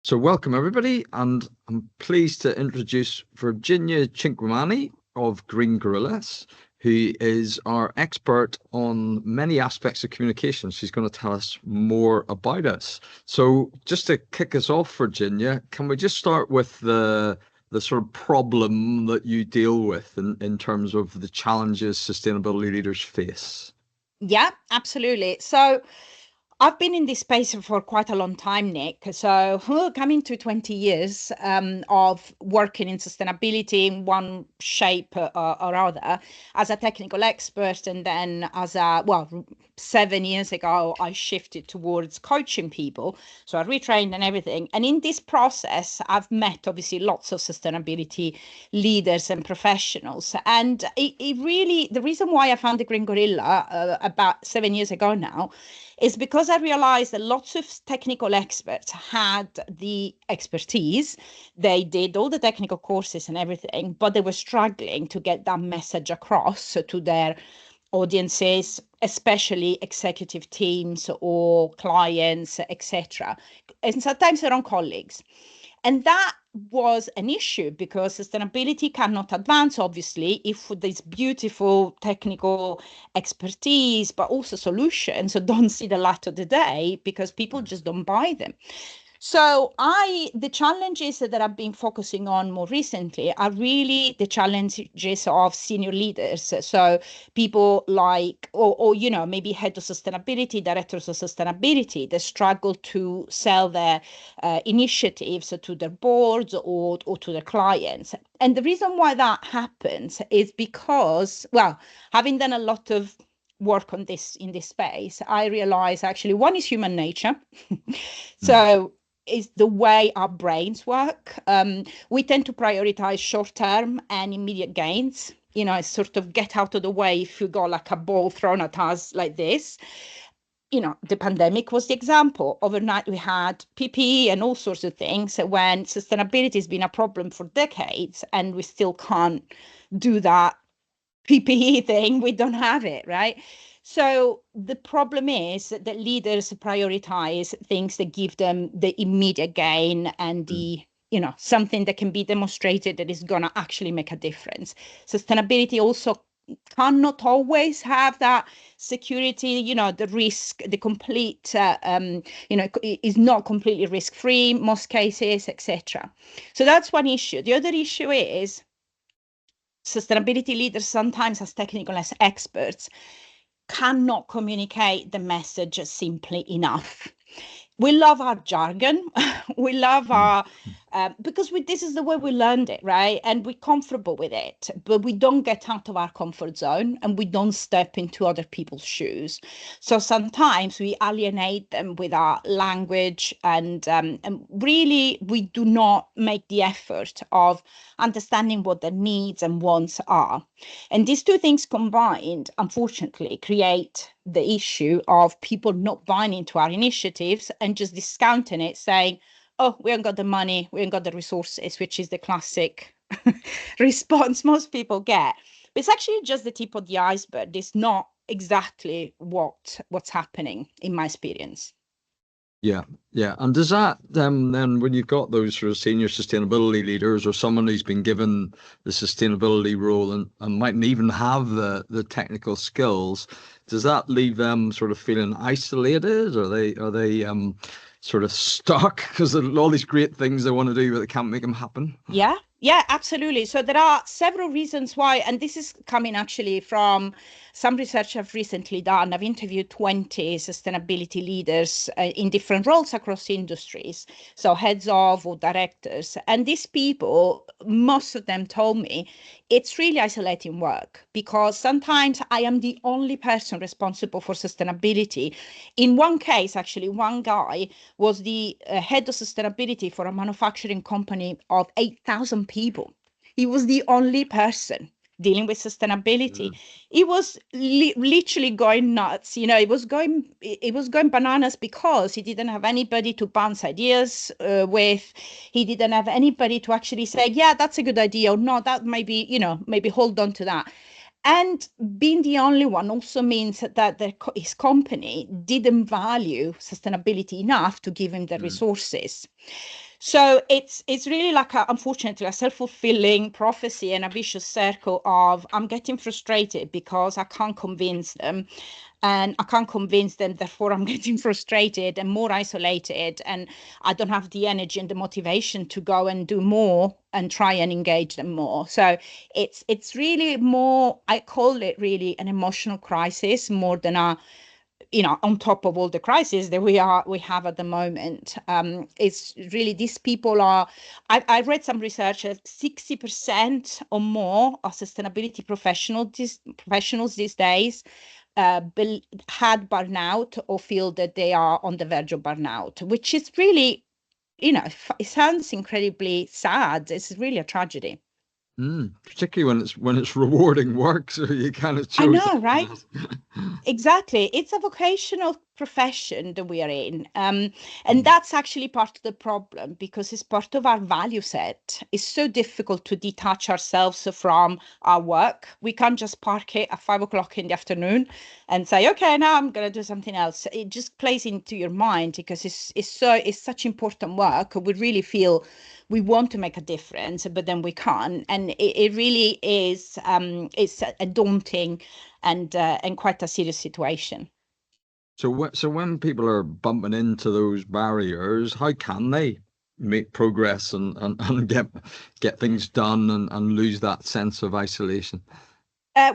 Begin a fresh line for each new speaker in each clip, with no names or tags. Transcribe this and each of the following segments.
So welcome everybody, and I'm pleased to introduce Virginia Chinquamani of Green Gorillas, who is our expert on many aspects of communication. She's going to tell us more about us. So just to kick us off, Virginia, can we just start with the sort of problem that you deal with in terms of the challenges sustainability leaders face?
Yeah, absolutely. So I've been in this space for quite a long time, Nick. So coming to 20 years of working in sustainability in one shape or other as a technical expert. And then 7 years ago, I shifted towards coaching people. So I retrained and everything. And in this process, I've met obviously lots of sustainability leaders and professionals. And it really, the reason why I founded Green Gorilla about 7 years ago now is because I realized that lots of technical experts had the expertise. They did all the technical courses and everything, but they were struggling to get that message across to their audiences, especially executive teams or clients, etc., and sometimes their own colleagues. And that was an issue because sustainability cannot advance, obviously, if this beautiful technical expertise, but also solutions don't see the light of the day because people just don't buy them. So the challenges that I've been focusing on more recently are really the challenges of senior leaders. So people like, or maybe head of sustainability, directors of sustainability, they struggle to sell their initiatives to their boards or to their clients. And the reason why that happens is because, well, having done a lot of work on this in this space, I realize actually one is human nature. So is the way our brains work. We tend to prioritize short-term and immediate gains, sort of get out of the way if you got like a ball thrown at us like this. The pandemic was the example. Overnight, we had PPE and all sorts of things when sustainability has been a problem for decades and we still can't do that PPE thing. We don't have it, right? So the problem is that leaders prioritize things that give them the immediate gain and something that can be demonstrated that is going to actually make a difference. Sustainability also cannot always have that security, the risk, the complete, is not completely risk-free, most cases, etc. So that's one issue. The other issue is sustainability leaders sometimes as technical as experts cannot communicate the message simply enough. We love our jargon. We love our, because this is the way we learned it, right? And we're comfortable with it, but we don't get out of our comfort zone and we don't step into other people's shoes. So sometimes we alienate them with our language and really we do not make the effort of understanding what their needs and wants are. And these two things combined, unfortunately, create the issue of people not buying into our initiatives and just discounting it, saying, oh, we haven't got the money, we haven't got the resources, which is the classic response most people get. But it's actually just the tip of the iceberg. It's not exactly what's happening in my experience.
Yeah, yeah. And does that then when you've got those sort of senior sustainability leaders or someone who's been given the sustainability role and mightn't even have the technical skills, does that leave them sort of feeling isolated? Are they sort of stuck because of all these great things they want to do but they can't make them happen?
Yeah, absolutely. So there are several reasons why, and this is coming actually from some research I've recently done. I've interviewed 20 sustainability leaders in different roles across industries, so heads of or directors. And these people, most of them told me it's really isolating work because sometimes I am the only person responsible for sustainability. In one case, actually, one guy was the head of sustainability for a manufacturing company of 8,000 people. He was the only person dealing with sustainability. It was literally going nuts. It was going bananas because he didn't have anybody to bounce ideas with. He didn't have anybody to actually say, yeah, that's a good idea, or no, that maybe hold on to that. And being the only one also means that his company didn't value sustainability enough to give him the resources. So it's really like unfortunately a self-fulfilling prophecy and a vicious circle of I'm getting frustrated because I can't convince them, and I can't convince them, therefore I'm getting frustrated and more isolated, and I don't have the energy and the motivation to go and do more and try and engage them more. So it's really more, I call it really an emotional crisis more than a, on top of all the crises that we have at the moment. It's really, these people are, I read some research that 60% or more of sustainability professionals these days had burnout or feel that they are on the verge of burnout, which is really, it sounds incredibly sad. It's really a tragedy.
Particularly when it's rewarding work, so you kind of
I
chose
know,
that
right?
path.
Exactly. It's a vocational profession that we are in. And
Mm.
that's actually part of the problem because it's part of our value set. It's so difficult to detach ourselves from our work. We can't just park it at 5 o'clock in the afternoon and say, okay, now I'm going to do something else. It just plays into your mind because it's such important work. We really feel we want to make a difference, but then we can't. And it really is, it's a daunting and quite a serious situation.
So when people are bumping into those barriers, how can they make progress and get things done and lose that sense of isolation?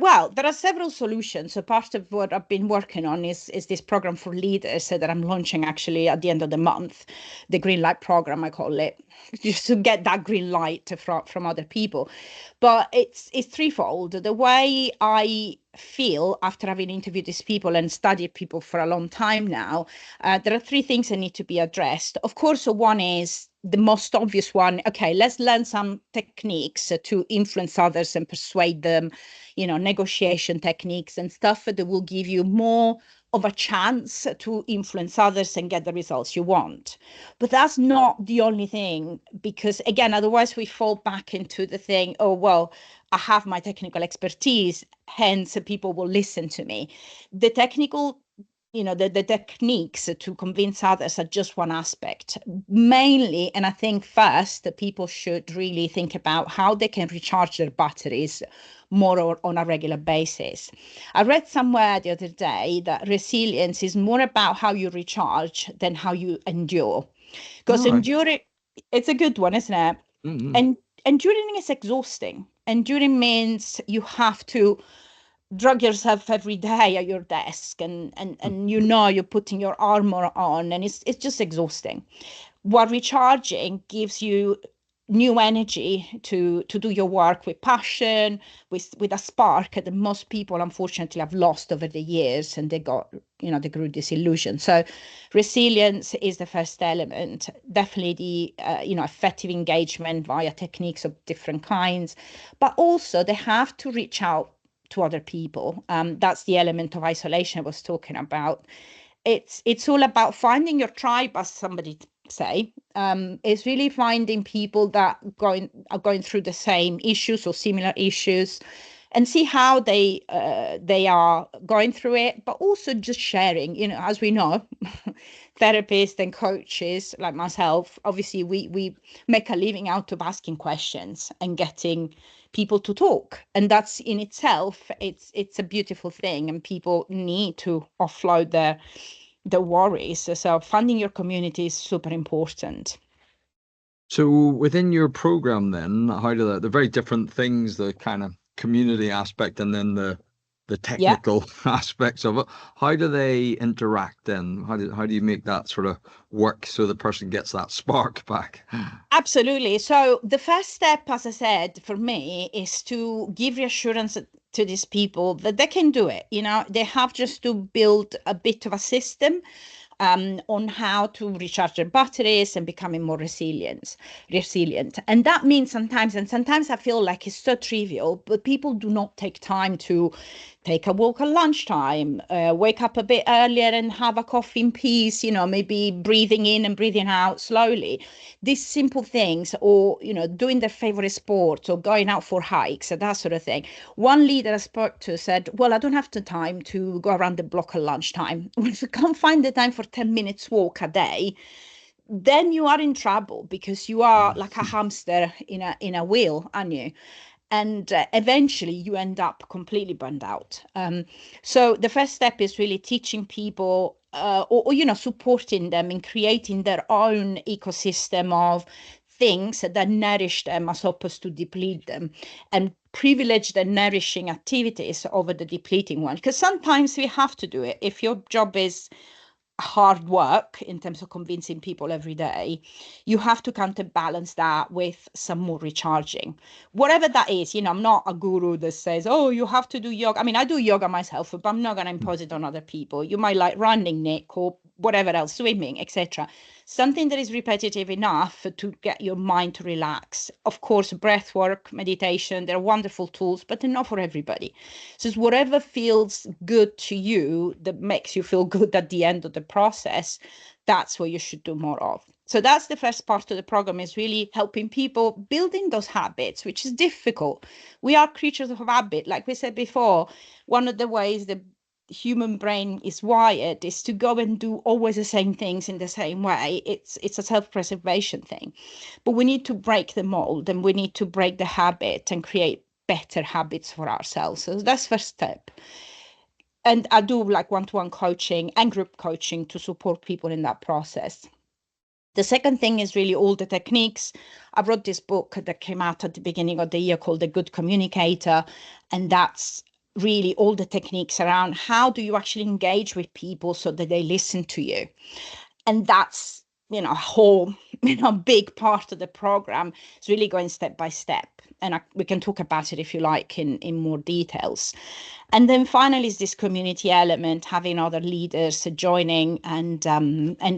Well, there are several solutions. So part of what I've been working on is this program for leaders that I'm launching actually at the end of the month, the green light program, I call it, just to get that green light from other people. But it's threefold. The way I feel after having interviewed these people and studied people for a long time now, there are three things that need to be addressed. Of course, one is the most obvious one. Okay, let's learn some techniques to influence others and persuade them, negotiation techniques and stuff that will give you more of a chance to influence others and get the results you want. But that's not the only thing, because again, otherwise we fall back into the thing, oh, well, I have my technical expertise, hence people will listen to me. The technical the techniques to convince others are just one aspect mainly, and I think first that people should really think about how they can recharge their batteries more on a regular basis. I read somewhere the other day that resilience is more about how you recharge than how you endure, because
All right.
enduring, it's a good one, isn't it?
Mm-hmm.
And enduring is exhausting. Enduring means you have to drug yourself every day at your desk, and you're putting your armor on, and it's just exhausting. While recharging gives you new energy to do your work with passion, with a spark that most people unfortunately have lost over the years, and they grew disillusioned. So resilience is the first element, definitely the effective engagement via techniques of different kinds, but also they have to reach out to other people. That's the element of isolation I was talking about. It's all about finding your tribe, as somebody say. It's really finding people that are going through the same issues or similar issues, and see how they are going through it, but also just sharing. As we know, therapists and coaches like myself, obviously we make a living out of asking questions and getting people to talk, and that's in itself, it's a beautiful thing, and people need to offload their worries. So funding your community is super important.
So within your program, then, how do the very different things, the kind of community aspect and then the
Yeah.
technical aspects of it, how do they interact then? How do you make that sort of work so the person gets that spark back?
Absolutely. So the first step, as I said, for me is to give reassurance to these people that they can do it. They have just to build a bit of a system on how to recharge their batteries and becoming more resilient. And that means sometimes I feel like it's so trivial, but people do not take time to take a walk at lunchtime, wake up a bit earlier and have a coffee in peace, maybe breathing in and breathing out slowly. These simple things, or, doing their favorite sports or going out for hikes and that sort of thing. One leader I spoke to said, well, I don't have the time to go around the block at lunchtime. If you can't find the time for 10 minutes walk a day, then you are in trouble, because you are like a hamster in a wheel, aren't you? And eventually you end up completely burned out. So the first step is really teaching people, or supporting them in creating their own ecosystem of things that nourish them as opposed to deplete them, and privilege the nourishing activities over the depleting ones, because sometimes we have to do it. If your job is hard work in terms of convincing people every day, you have to counterbalance that with some more recharging, whatever that is. I'm not a guru that says, oh, you have to do yoga. I mean, I do yoga myself, but I'm not going to impose it on other people. You might like running, Nick, or whatever else, swimming, etc. Something that is repetitive enough to get your mind to relax. Of course, breath work, meditation, they're wonderful tools, but they're not for everybody. So it's whatever feels good to you, that makes you feel good at the end of the process, that's what you should do more of. So that's the first part of the program, is really helping people building those habits, which is difficult. We are creatures of habit. Like we said before, one of the ways the human brain is wired is to go and do always the same things in the same way. It's a self-preservation thing. But we need to break the mold, and we need to break the habit and create better habits for ourselves. So that's first step. And I do like one-to-one coaching and group coaching to support people in that process. The second thing is really all the techniques. I wrote this book that came out at the beginning of the year called The Good Communicator, and that's really all the techniques around how do you actually engage with people so that they listen to you. And that's a whole big part of the program. Is really going step by step, and we can talk about it if you like in more details. And then finally is this community element, having other leaders joining, and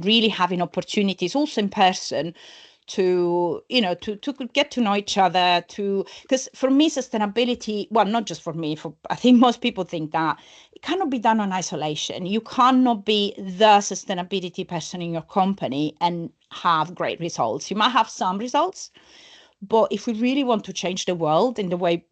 really having opportunities also in person to get to know each other, because for me sustainability, well, not just for me, I think most people think that it cannot be done on isolation. You cannot be the sustainability person in your company and have great results. You might have some results, but if we really want to change the world in the way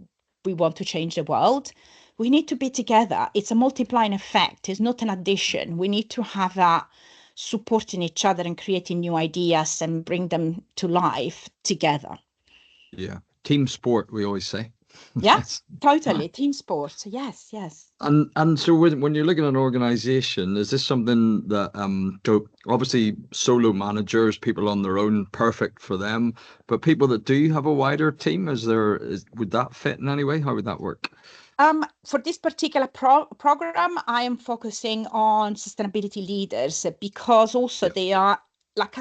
we want to change the world, we need to be together. It's a multiplying effect. It's not an addition. We need to have that supporting each other and creating new ideas and bring them to life together.
Yeah. Team sport, we always say.
Yes, totally. Team sports. Yes, yes.
And so when you're looking at an organization, is this something that so obviously solo managers, people on their own, perfect for them, but people that do have a wider team, would that fit in any way? How would that work?
For this particular program, I am focusing on sustainability leaders, because also they are like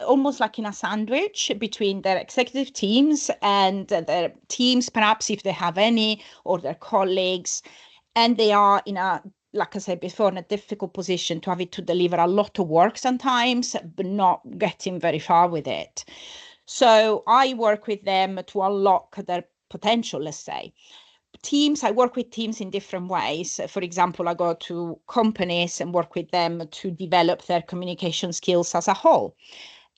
almost like in a sandwich between their executive teams and their teams, perhaps if they have any, or their colleagues. And they are like I said before, in a difficult position to have to deliver a lot of work sometimes, but not getting very far with it. So I work with them to unlock their potential, let's say. Teams, I work with teams in different ways. For example, I go to companies and work with them to develop their communication skills as a whole.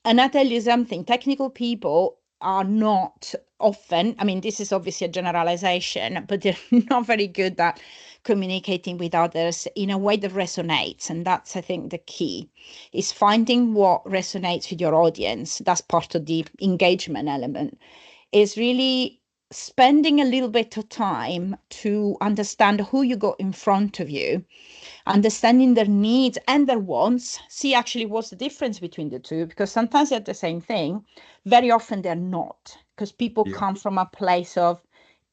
And I tell you something, technical people are not often, I mean, this is obviously a generalization, but they're not very good at communicating with others in a way that resonates. And that's, I think, the key, is finding what resonates with your audience. That's part of the engagement element, is really spending a little bit of time to understand who you got in front of you, understanding their needs and their wants, see actually what's the difference between the two, because sometimes they're the same thing, very often they're not, because people come from a place of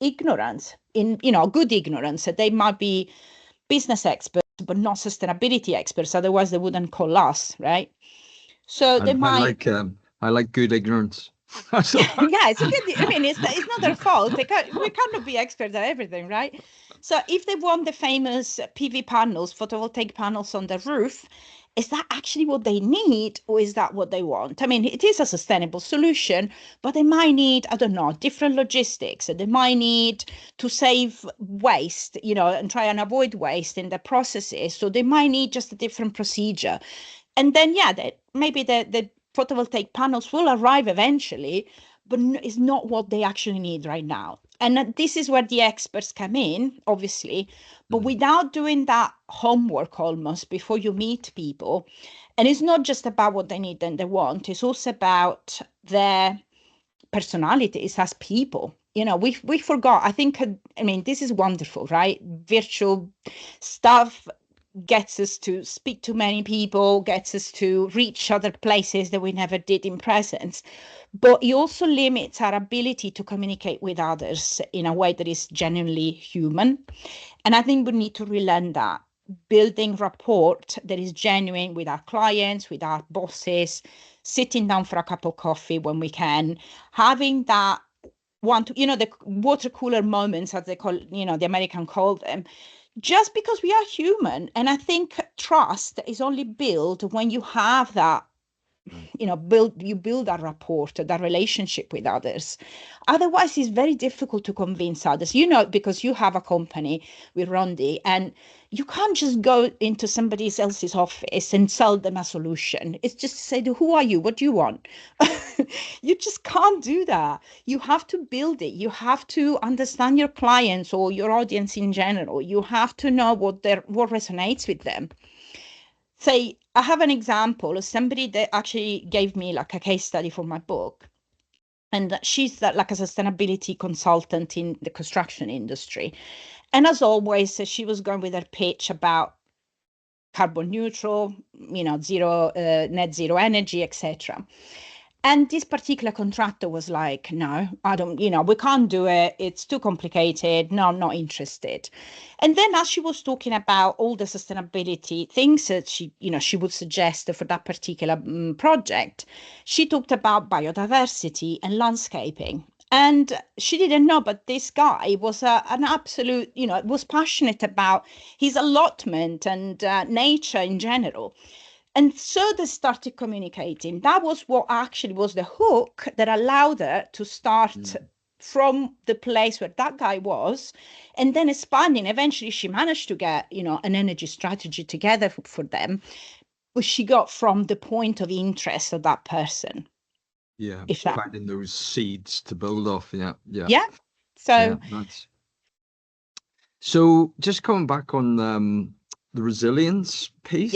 ignorance, good ignorance. They might be business experts but not sustainability experts, otherwise they wouldn't call us, right? So they might
I like good ignorance.
Yeah, it's a good. I mean, it's not their fault. We cannot be experts at everything, right? So if they want the famous PV panels, photovoltaic panels on the roof, is that actually what they need, or is that what they want? I mean, it is a sustainable solution, but they might need, I don't know, different logistics. They might need to save waste, and try and avoid waste in the processes. So they might need just a different procedure. And then, maybe the photovoltaic panels will arrive eventually, but it's not what they actually need right now. And this is where the experts come in, obviously, but without doing that homework almost before you meet people, And it's not just about what they need and they want, it's also about their personalities as people. We forgot, I think, I mean, this is wonderful, right? Virtual stuff gets us to speak to many people, gets us to reach other places that we never did in presence. But it also limits our ability to communicate with others in a way that is genuinely human. And I think we need to relearn that, building rapport that is genuine with our clients, with our bosses, sitting down for a cup of coffee when we can, having that the water cooler moments, as they call, the American call them, just because we are human. And I think trust is only built when you have that, build that rapport, that relationship with others. Otherwise, it's very difficult to convince others, because you have a company with Rondi, and you can't just go into somebody else's office and sell them a solution. It's just to say, who are you? What do you want? You just can't do that. You have to build it. You have to understand your clients or your audience in general. You have to know what resonates with them. Say, I have an example of somebody that actually gave me like a case study for my book. And she's like a sustainability consultant in the construction industry. And as always, she was going with her pitch about carbon neutral, zero, net zero energy, etc. And this particular contractor was like, no, I don't, we can't do it. It's too complicated. No, I'm not interested. And then as she was talking about all the sustainability things that she would suggest for that particular project, she talked about biodiversity and landscaping. And she didn't know, but this guy was an absolute, was passionate about his allotment and nature in general. And so they started communicating. That was what actually was the hook that allowed her to start from the place where that guy was, and then expanding. Eventually, she managed to get, an energy strategy together for them, but she got from the point of interest of that person.
Yeah,
If that,
finding those seeds to build off. Yeah, yeah,
yeah. So
yeah. That's so. Just coming back on the resilience
yeah,
piece,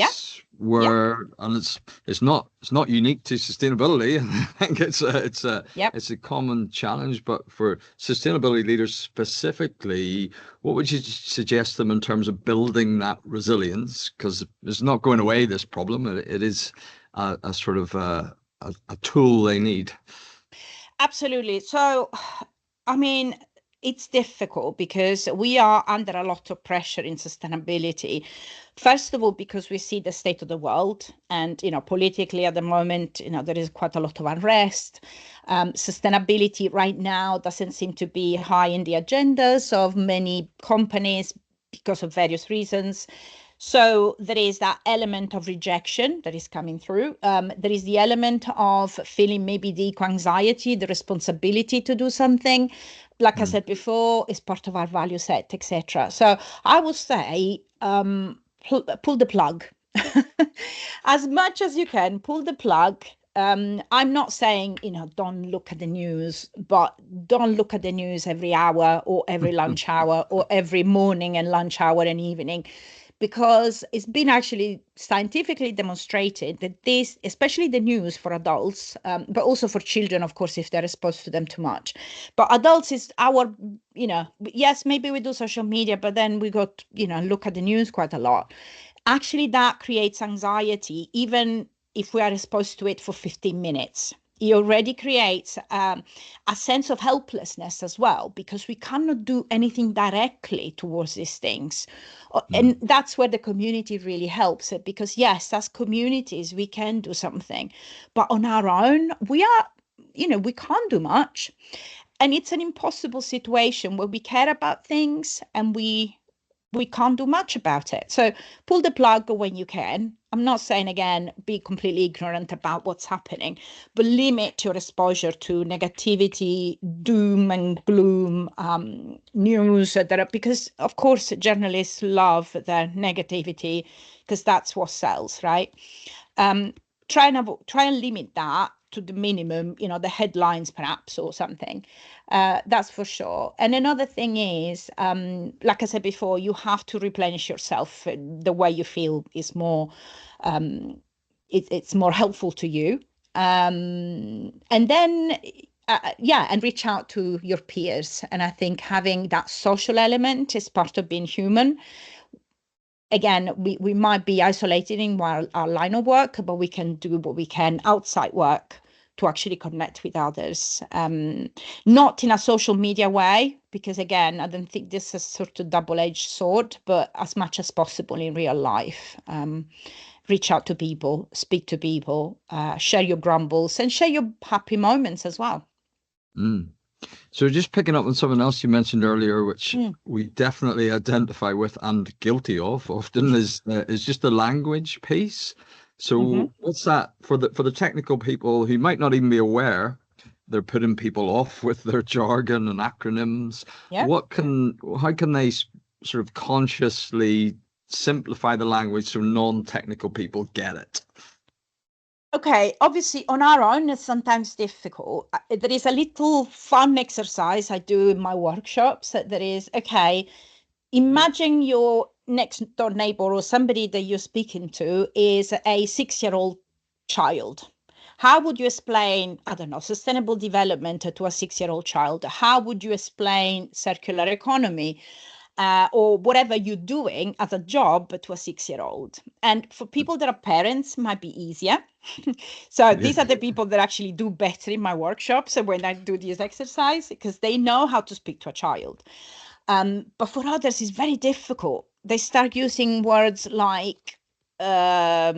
yeah,
and it's not unique to sustainability. I think
yeah.
it's a common challenge, but for sustainability leaders specifically, what would you suggest them in terms of building that resilience? Because it's not going away, this problem. It is a sort of a tool they need.
Absolutely. So, I mean, it's difficult because we are under a lot of pressure in sustainability. First of all, because we see the state of the world, and politically at the moment, there is quite a lot of unrest. Sustainability right now doesn't seem to be high in the agendas of many companies because of various reasons. So there is that element of rejection that is coming through. There is the element of feeling maybe the eco-anxiety, the responsibility to do something. Like I said before, is part of our value set, etc. So I would say pull the plug. As much as you can, pull the plug. I'm not saying, don't look at the news, but don't look at the news every hour or every lunch hour or every morning and lunch hour and evening, because it's been actually scientifically demonstrated that this, especially the news for adults, but also for children, of course, if they're exposed to them too much. But adults is our, yes, maybe we do social media, but then we got, look at the news quite a lot. Actually, that creates anxiety, even if we are exposed to it for 15 minutes. It already creates a sense of helplessness as well, because we cannot do anything directly towards these things. And that's where the community really helps it, because yes, as communities, we can do something, but on our own, we can't do much. And it's an impossible situation where we care about things and we can't do much about it. So pull the plug when you can. I'm not saying, again, be completely ignorant about what's happening, but limit your exposure to negativity, doom and gloom, news that are, because of course journalists love their negativity because that's what sells, right? Try and limit that to the minimum, the headlines perhaps or something. That's for sure. And another thing is, like I said before, you have to replenish yourself. The way you feel is more it's more helpful to you. And then and reach out to your peers. And I think having that social element is part of being human. Again, we might be isolated in our line of work, but we can do what we can outside work to actually connect with others. Not in a social media way, because again, I don't think this is sort of double-edged sword, but as much as possible in real life. Reach out to people, speak to people, share your grumbles and share your happy moments as well.
Mm. So just picking up on something else you mentioned earlier, which we definitely identify with and guilty of often, is just the language piece. So what's that for the technical people who might not even be aware they're putting people off with their jargon and acronyms?
Yeah.
How can they sort of consciously simplify the language so non-technical people get it?
Okay, obviously on our own, it's sometimes difficult. There is a little fun exercise I do in my workshops that is, okay, imagine your next door neighbor or somebody that you're speaking to is a 6-year-old child. How would you explain, I don't know, sustainable development to a 6-year-old child? How would you explain circular economy? Or whatever you're doing as a job to a 6-year-old. And for people that are parents, might be easier. So these are the people that actually do better in my workshops when I do this exercise, because they know how to speak to a child. But for others, it's very difficult. They start using words like, I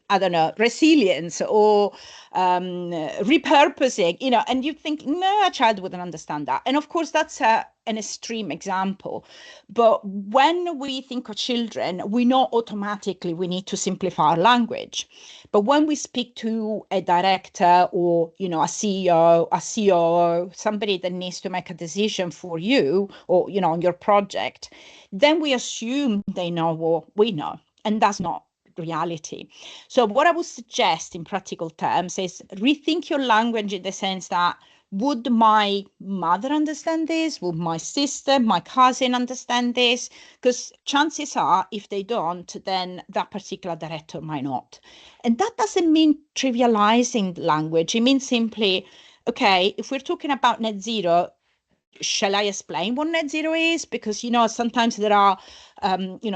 don't know, resilience or repurposing, and you think, no, a child wouldn't understand that. And of course, that's an extreme example. But when we think of children, we know automatically we need to simplify our language. But when we speak to a director or, a CEO, a COO, somebody that needs to make a decision for you or, on your project, then we assume they know what we know. And that's not reality. So what I would suggest in practical terms is rethink your language in the sense that, would my mother understand this? Would my sister, my cousin understand this? Because chances are, if they don't, then that particular director might not. And that doesn't mean trivializing language. It means simply, okay, if we're talking about net zero, shall I explain what net zero is? Because, sometimes there are,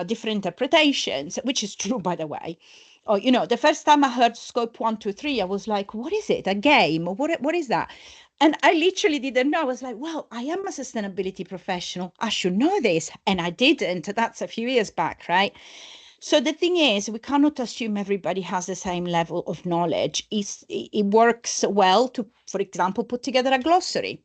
different interpretations, which is true, by the way. Or, the first time I heard scope 1, 2, 3, I was like, what is it? A game? What is that? And I literally didn't know. I was like, well, I am a sustainability professional. I should know this. And I didn't. That's a few years back, right? So the thing is, we cannot assume everybody has the same level of knowledge. It works well to, for example, put together a glossary.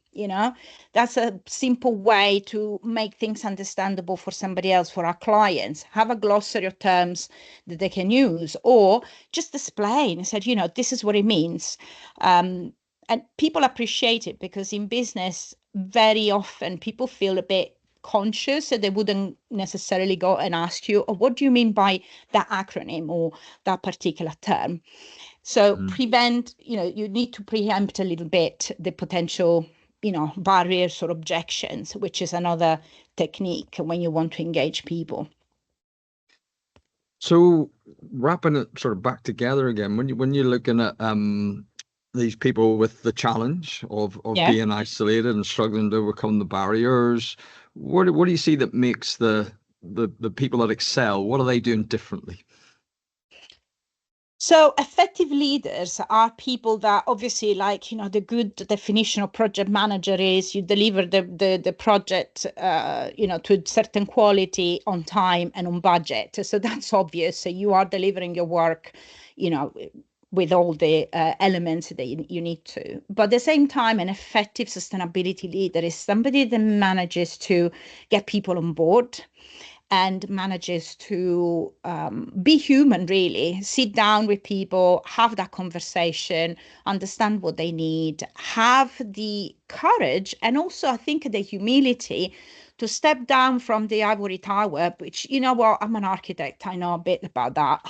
That's a simple way to make things understandable for somebody else, for our clients. Have a glossary of terms that they can use, or just explain and said, this is what it means. And people appreciate it, because in business, very often people feel a bit conscious that they wouldn't necessarily go and ask you, oh, what do you mean by that acronym or that particular term? So prevent, you need to preempt a little bit the potential, barriers or objections, which is another technique when you want to engage people.
So wrapping it sort of back together again, when you're looking at these people with the challenge of being isolated and struggling to overcome the barriers, what do you see that makes the people that excel? What are they doing differently?
So effective leaders are people that obviously, like, the good definition of project manager is you deliver the project, to a certain quality on time and on budget. So that's obvious. So you are delivering your work, with all the elements that you need to. But at the same time, an effective sustainability leader is somebody that manages to get people on board and manages to be human, really, sit down with people, have that conversation, understand what they need, have the courage, and also I think the humility to step down from the ivory tower, which, I'm an architect, I know a bit about that.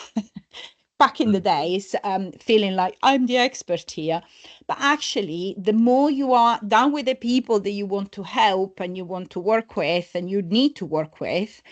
Back in the days, feeling like I'm the expert here. But actually, the more you are down with the people that you want to help and you want to work with and you need to work with,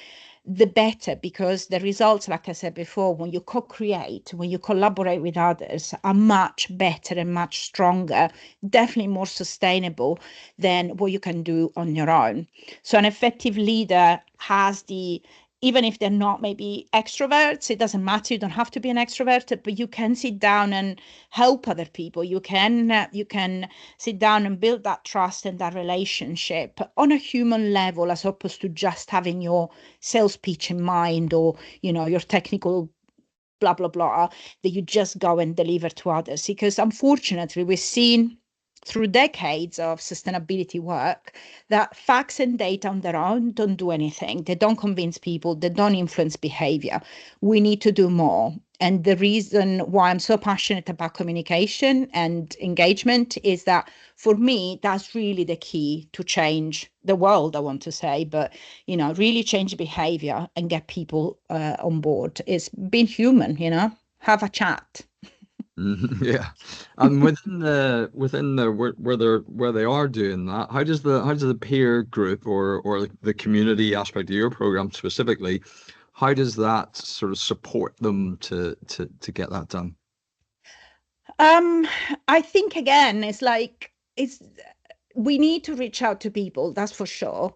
the better, because the results, like I said before, when you co-create, when you collaborate with others, are much better and much stronger, definitely more sustainable than what you can do on your own. So an effective leader has the, even if they're not maybe extroverts, it doesn't matter. You don't have to be an extrovert, but you can sit down and help other people. You can sit down and build that trust and that relationship on a human level, as opposed to just having your sales pitch in mind, or your technical blah blah blah that you just go and deliver to others. Because unfortunately, we've seen through decades of sustainability work that facts and data on their own don't do anything. They don't convince people, they don't influence behavior. We need to do more. And the reason why I'm so passionate about communication and engagement is that, for me, that's really the key to change the world, I want to say, but really change behavior and get people on board. It's being human, have a chat.
Yeah, and within the where they are doing that, how does the peer group or the community aspect of your program specifically, how does that sort of support them to get that done?
Um, I think again, it's we need to reach out to people, that's for sure.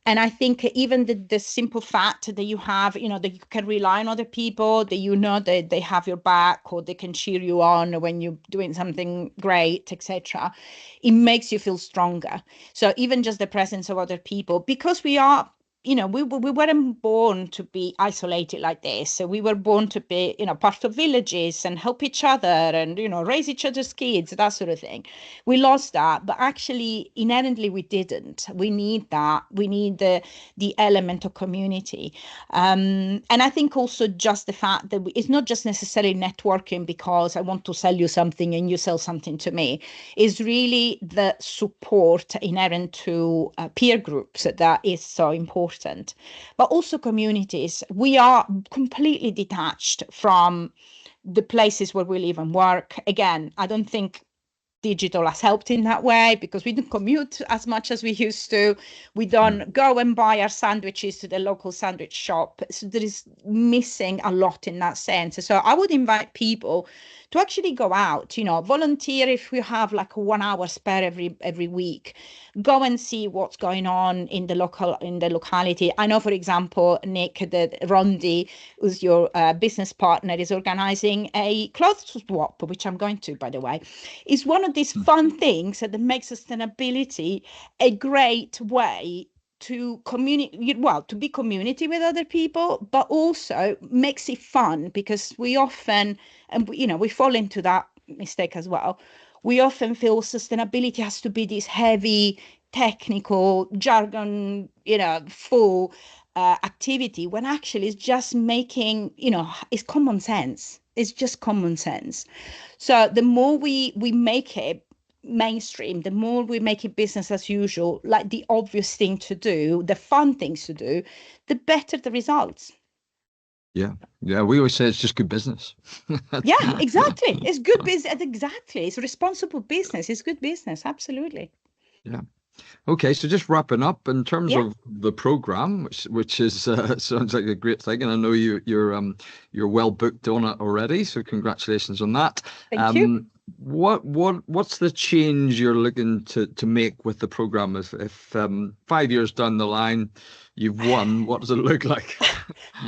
And I think even the simple fact that you have, that you can rely on other people, that that they have your back, or they can cheer you on when you're doing something great, etc., it makes you feel stronger. So even just the presence of other people, because we weren't born to be isolated like this. So we were born to be, part of villages and help each other and, raise each other's kids, that sort of thing. We lost that, but actually inherently we didn't. We need that. We need the element of community. And I think also just the fact that it's not just necessarily networking because I want to sell you something and you sell something to me, is really the support inherent to peer groups that is so important. But also communities. We are completely detached from the places where we live and work. Again, I don't think digital has helped in that way, because we don't commute as much as we used to. We
Mm.
don't go and buy our sandwiches to the local sandwich shop. So there is missing a lot in that sense. So I would invite people to actually go out, volunteer if we have like 1 hour spare every week. Go and see what's going on in the locality. I know, for example, Nick, that Rondi, who's your business partner, is organizing a clothes swap, which I'm going to, by the way. Is one of these fun things that makes sustainability a great way to communicate, well, to be community with other people, but also makes it fun, because we often, and we fall into that mistake as well. We often feel sustainability has to be this heavy, technical, jargon, full activity, when actually it's just making, it's common sense. It's just common sense. So the more we make it mainstream, the more we make it business as usual, like the obvious thing to do, the fun things to do, the better the results.
Yeah, yeah. We always say it's just good business.
Yeah, exactly. It's good business. Exactly. It's responsible business. It's good business. Absolutely.
Yeah. Okay, so just wrapping up in terms
Yeah.
of the program, which is sounds like a great thing, and I know you're well booked on it already. So congratulations on that.
Thank you.
What's the change you're looking to make with the program? If 5 years down the line you've won, what does it look like?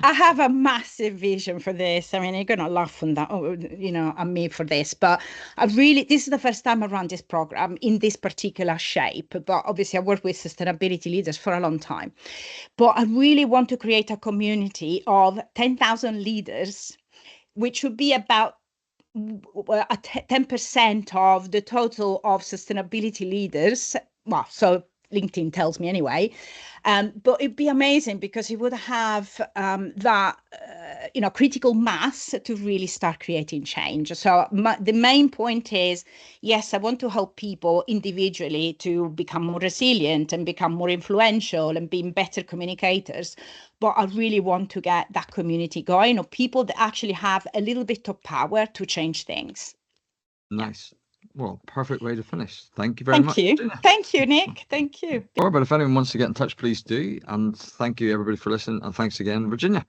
I have a massive vision for this. I mean, you're gonna laugh on that, at me for this, but this is the first time I run this program in this particular shape. But obviously, I work with sustainability leaders for a long time. But I really want to create a community of 10,000 leaders, which would be about 10% of the total of sustainability leaders. Well, so LinkedIn tells me anyway. But it'd be amazing, because it would have that critical mass to really start creating change. So the main point is, yes, I want to help people individually to become more resilient and become more influential and being better communicators. But I really want to get that community going, of people that actually have a little bit of power to change things. Yeah.
Nice. Well, perfect way to finish. Thank you very much.
Thank you.
Virginia.
Thank you, Nick. Thank you.
But if anyone wants to get in touch, please do. And thank you, everybody, for listening. And thanks again, Virginia.